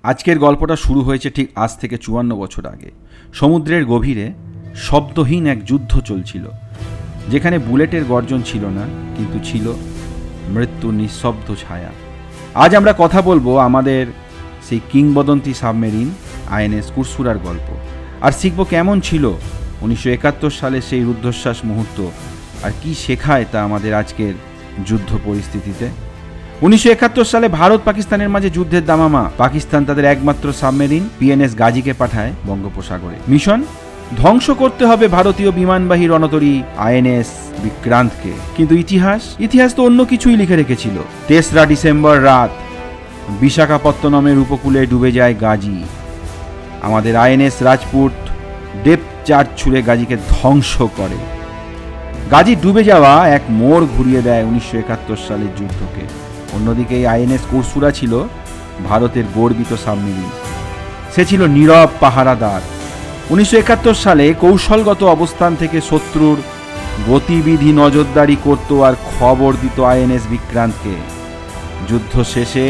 আজকের গল্পটা শুরু হয়েছে ঠিক আজ থেকে ৫৪ বছর আগে। সমুদ্রের গভীরে শব্দহীন এক যুদ্ধ চলছিল, যেখানে বুলেটের গর্জন ছিল না, কিন্তু ছিল মৃত্যুর নিঃশব্দ ছায়া। আজ আমরা কথা বলবো আমাদের সেই কিংবদন্তি সাবমেরিন আইএনএস কুরসুরার গল্প, আর শিখব কেমন ছিল ১৯৭১ সালে সেই রুদ্ধশ্বাস মুহূর্ত, আর কি শেখায় তা আমাদের আজকের যুদ্ধ পরিস্থিতিতে। ১৯৭১ সালে ভারত পাকিস্তানের মাঝে যুদ্ধের দামামা। পাকিস্তান তাদের একমাত্র সাবমেরিন পিএনএস গাজীকে পাঠায় বঙ্গোপসাগরে। মিশন ধ্বংস করতে হবে ভারতীয় বিমানবাহী রণতরী আইএনএস বিক্রান্তকে। কিন্তু ইতিহাস তো অন্য কিছুই লিখে রেখেছিল। ৩রা ডিসেম্বর রাত বিশাখাপত্তনমের উপকূলে ডুবে যায় গাজী। আমাদের আইএনএস রাজপুত ডেপথ চার্জ ছুড়ে গাজীকে ধ্বংস করে। গাজী ডুবে যাওয়া এক মোড় ঘুরিয়ে দেয় ১৯৭১ সালের যুদ্ধকে। অন্যদিকে এই আইএনএস কুরসুরা ছিল ভারতের গর্বিত সাবমেরিন। সে ছিল নীরব পাহারাদার। ১৯৭১ সালে কৌশলগত অবস্থান থেকে শত্রুর গতিবিধি নজরদারি করত আর খবর দিত আইএনএস বিক্রান্তকে। যুদ্ধ শেষে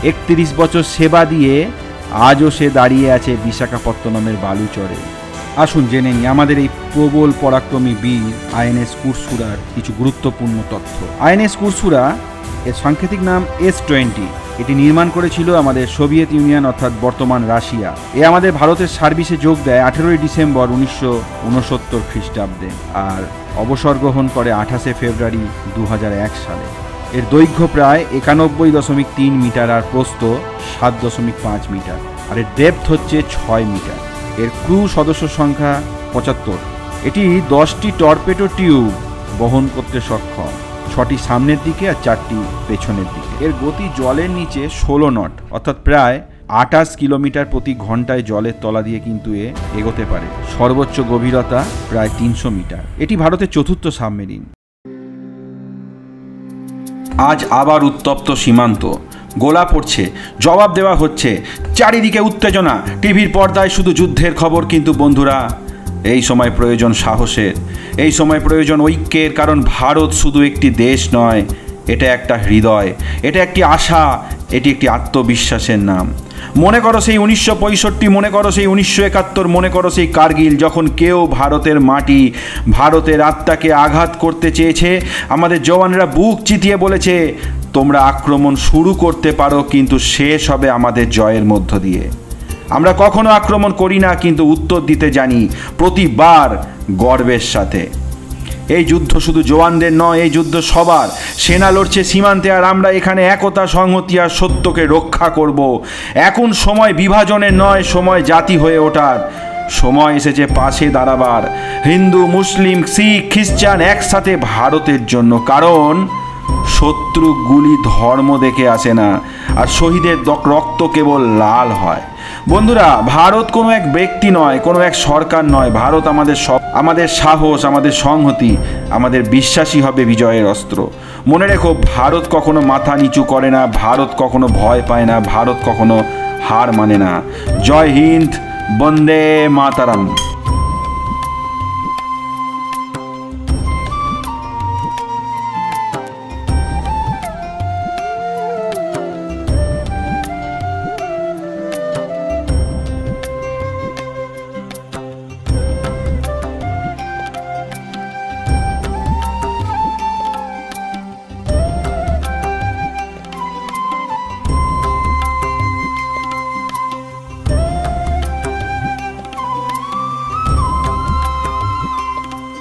৩১ বছর সেবা দিয়ে আজও সে দাঁড়িয়ে আছে বিশাখাপত্তনমের বালুচরে। আসুন জেনে নিই আমাদের এই প্রবল পরাক্রমী বীর আইএনএস কুরসুরার কিছু গুরুত্বপূর্ণ তথ্য। আইএনএস কুরসুরা এর সাংকেতিক নাম S-20। এটি নির্মাণ করেছিল আমাদের সোভিয়েত ইউনিয়ন অর্থাৎ বর্তমান রাশিয়া। এ আমাদের ভারতের সার্ভিসে যোগ দেয় ১৮ ডিসেম্বর ১৯৬৯ খ্রিস্টাব্দে, আর অবসর গ্রহণ করে ২৮ ফেব্রুয়ারি ২০০১ সালে। এর দৈর্ঘ্য প্রায় ৯১.৩ মিটার আর প্রস্থ ৭.৫ মিটার, আর এর ডেপথ হচ্ছে ৬ মিটার। এর ক্রু সদস্য সংখ্যা ৭৫। এটি ১০টি টর্পেডো টিউব বহন করতে সক্ষম, ৬টি সামনের দিকে আর ৪টি পেছনের দিকে। এর গতি জলের নিচে ১৬ নট অর্থাৎ প্রায় ২৮ কিলোমিটার প্রতি ঘন্টায় জলের তলা দিয়ে কিন্তু এগোতে পারে। সর্বোচ্চ গভীরতা প্রায় ৩০০ মিটার। এটি ভারতের চতুর্থ সাবমেরিন। আজ আবার উত্তপ্ত সীমান্ত। গোলা পড়ছে, জবাব দেওয়া হচ্ছে, চারিদিকে উত্তেজনা। টিভির পর্দায় শুধু যুদ্ধের খবর, কিন্তু বন্ধুরা এই সময় প্রয়োজন সাহসের, এই সময় প্রয়োজন ঐক্যের। কারণ ভারত শুধু একটি দেশ নয়, এটা একটা হৃদয়, এটা একটি আশা, এটি একটি আত্মবিশ্বাসের নাম। মনে করো সেই ১৯৬৫, মনে করো সেই ১৯৭১, মনে করো সেই কার্গিল, যখন কেউ ভারতের মাটি, ভারতের আত্মাকে আঘাত করতে চেয়েছে। আমাদের জওয়ানরা বুক চিতিয়ে বলেছে, তোমরা আক্রমণ শুরু করতে পারো, কিন্তু শেষ হবে আমাদের জয়ের মধ্য দিয়ে। আমরা কখনো আক্রমণ করি না, কিন্তু উত্তর দিতে জানি, প্রতিবার গর্বের সাথে। এই যুদ্ধ শুধু জওয়ানদের নয়, এই যুদ্ধ সবার। সেনা লড়ছে সীমান্তে, আর আমরা এখানে একতা, সংহতি আর সত্যকে রক্ষা করব। এখন সময় বিভাজনের নয়, সময় জাতি হয়ে ওঠার। সময় এসেছে পাশে দাঁড়াবার। হিন্দু, মুসলিম, শিখ, খ্রিস্টান একসাথে ভারতের জন্য। কারণ শত্রু গুলি ধর্ম দেখে আসে না, আর শহীদের রক্ত কেবল লাল হয়। বন্ধুরা, ভারত কোনো এক ব্যক্তি নয়, কোনো এক সরকার নয়। ভারত আমাদের আমাদের সাহস, আমাদের সংহতি, আমাদের বিশ্বাসী হবে বিজয়ের অস্ত্র। মনে রেখো, ভারত কখনো মাথা নিচু করে না, ভারত কখনো ভয় পায় না, ভারত কখনো হার মানে না। জয় হিন্দ, বন্দে মাতারাম।